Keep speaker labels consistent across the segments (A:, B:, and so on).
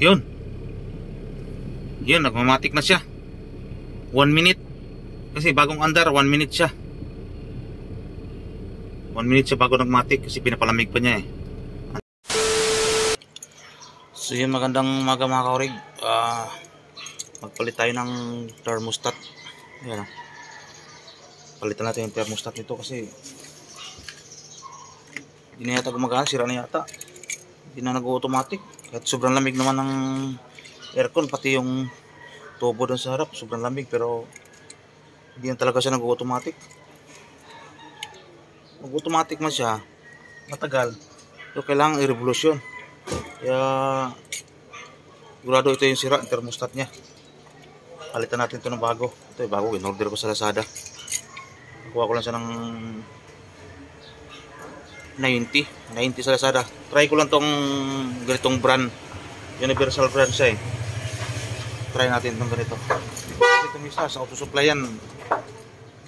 A: Yun. Yun, nagmamatic na siya. 1 minute. Kasi bagong andar, 1 minute siya. 1 minute siya bago nagmatic kasi pinapalamig pa niya eh. So yun, magandang umaga mga kaurig. Magpalit tayo ng thermostat. Ayan, palitan natin yung thermostat nito kasi hindi na yata gumagana, sira na yata. Hindi na nag-automatic. At sobrang lamig naman ng aircon, pati yung tubo doon sa harap, sobrang lamig, pero hindi na talaga siya nag-automatic. Mag-automatic man siya, matagal. So kailangan i-revolusyon. Kaya sigurado ito yung sira, yung thermostat niya. Palitan natin ito ng bago. Ito yung bago, in-order ko sa Lazada. Kuha ko lang siya ng 90 sa Lazada. Try ko lang tong ganitong brand, universal brand siya eh. Try natin itong ganito. Itong isa sa auto supply yan,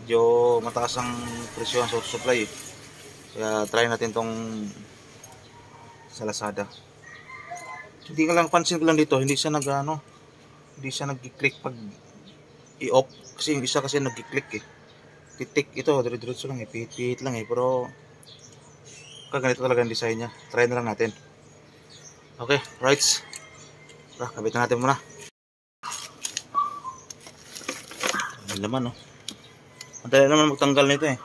A: medyo mataas ang presyo sa auto supply eh. Kaya try natin itong sa Lazada. Hindi ka lang, pansin ko lang dito, hindi siya hindi siya nag-click pag i-off. Kasi yung isa kasi nag-click eh. Titik ito, dire-diretso lang eh, pihit-pihit lang eh. Pero ganito talaga ang design niya. Try na lang natin. Okay, rights. Tara, kabitan natin muna. Ang laman, no? Madali naman magtanggal nito eh.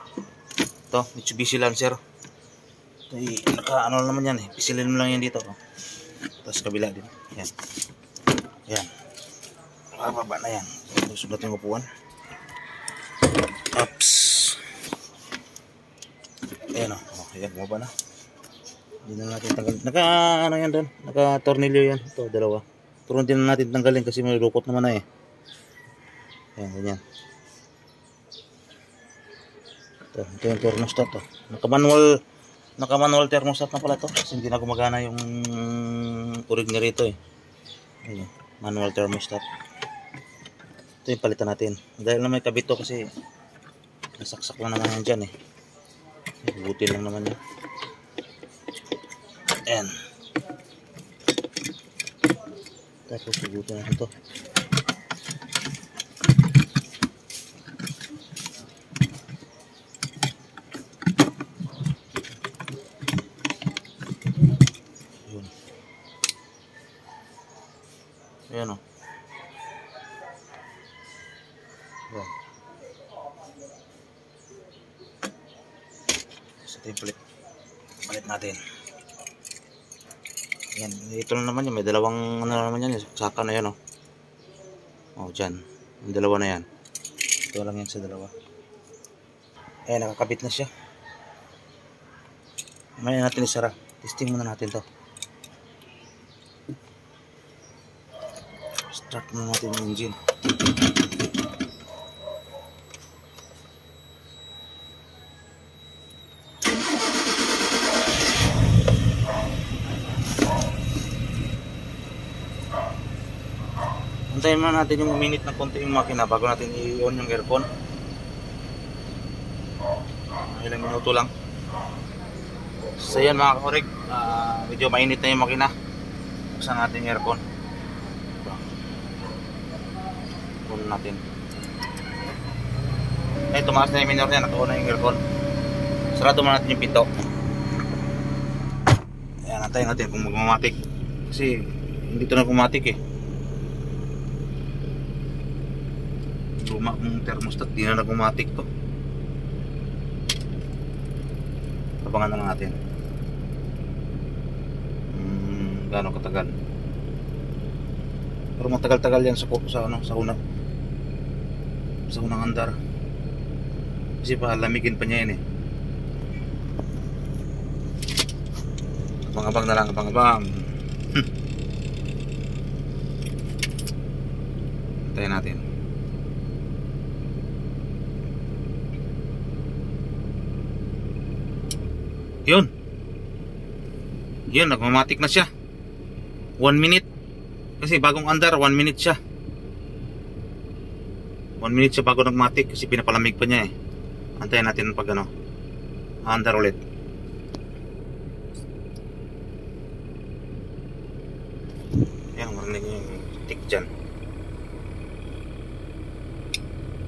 A: Ito, Mitsubishi Lancer. Ito, naka-ano naman yan eh. Pisilin mo lang yan dito. Oh. Tapos kabila din. Yan. Yan. Baba na yan. Sulat yung upuan. Ups. Ayan o. Oh, ayan, bumaba na. Hindi na natin tanggalin. Naka-ano yan doon? Naka-tornilyo yan. Ito, dalawa. Pero hindi na natin tanggalin kasi may lukot naman na eh. Ayan, ganyan. Ito yung thermostat to. Naka-manual thermostat na pala to. Kasi hindi na gumagana yung urig na rito eh. Ayan, manual thermostat. Ito yung palitan natin. Dahil na may kabit to kasi nasaksak lang naman yan dyan eh. Butin lang naman yan. Ayan. Tapos butin natin ito. Ayan. Ayan o. Ayan. Sa template. Palit natin. Yan, ito na naman yun. May dalawang ano naman yan. Saka na yan o. O, dyan. Yung dalawa na yan. Ito lang yan sa dalawa. Ayan, nakakabit na siya. Mamaya natin isara. Testing muna natin to. Start muna natin yung engine. Antayin muna natin yung minute na konti yung makina bago natin i-on yung aircon. Ilang minuto lang. So yan mga kaurig, medyo mainit na yung makina. Buksan natin yung aircon. On natin. Ay, tumaas na yung minor niya, naka-on na yung aircon. Sarado muna natin yung pinto. Ayan, antayin natin kung mag-matic. Kasi hindi ito nag-matic eh. Luma kong thermostat, di na nag-matic to. Abangan na lang natin. Gaano katagal. Pero matagal-tagal yan sa unang andar. Kasi palamigin pa niya yan eh. Abang-abang na lang, abang-abang. Hintayin natin. Yun. Yun, nagmamatic na siya. 1 minute. Kasi bagong andar, 1 minute siya. 1 minute siya bago nagmatic kasi pinapalamig pa niya eh. Antayin natin pag ano, andar ulit. Yan, Narinig nyo yung tick dyan.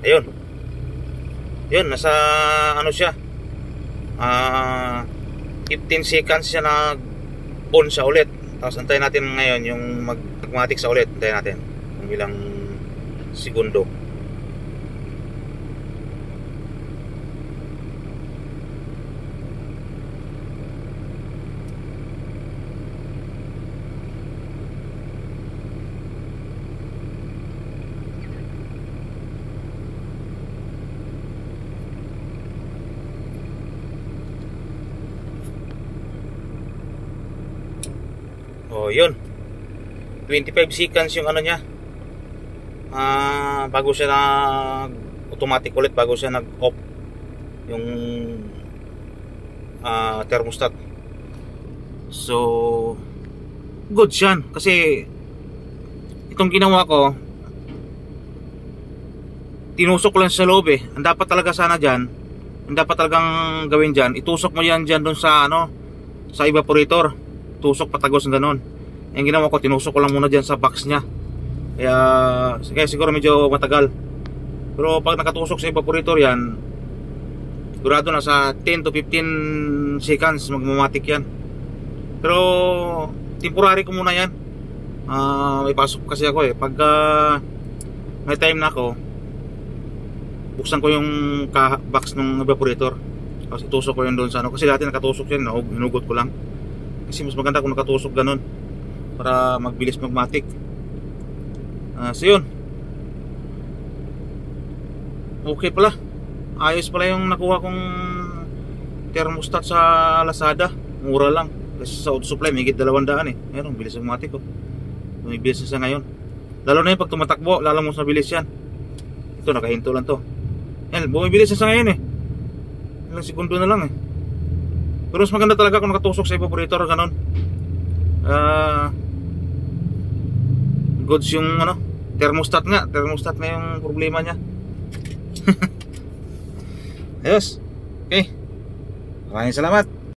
A: Ayun. Yun, nasa ano siya, 15 seconds siya na on siya ulit. Tapos antayin natin ngayon yung magmatic sa ulit. Antayin natin kung ilang segundo. Oh, yun. 25 seconds yung ano niya. Bago siya automatic ulit, bago siya nag-off yung thermostat. So good siyan kasi itong ginawa ko, tinusok lang sa loob eh. Ang dapat talaga sana diyan, ang dapat talagang gawin diyan, itusok mo yan diyan doon sa sa evaporator. Tusok patagos ng ganon. Yung ginawa ko, tinusok ko lang muna dyan sa box nya. Kaya siguro medyo matagal. Pero pag nakatusok sa evaporator yan, sigurado na sa 10 to 15 seconds magmamatic yan. Pero temporary ko muna yan. May pasok kasi ako eh. Pag may time na ako, buksan ko yung box ng evaporator. Tapos itusok ko yun doon sa kasi dati nakatusok yan, hinugot ko lang. Kasi mas maganda kung nakatusok ganun para magbilis magmatic. So yun, okay pala, ayos pala yung nakuha kong thermostat sa Lazada. Mura lang kasi sa auto supply may higit 200 eh. Meron bilis magmatic oh. May bilis na siya ngayon. Lalo na yung pag tumatakbo, lalo mo sa bilis yan. Ito nakahinto lang to. Yan, bumibilis na siya ngayon eh. Ilang segundo na lang eh. Pero mas maganda talaga kung nakatusok sa evaporator ganon. Goods yung thermostat nga. Thermostat na yung problema niya. Ayos. Okay. Maraming salamat.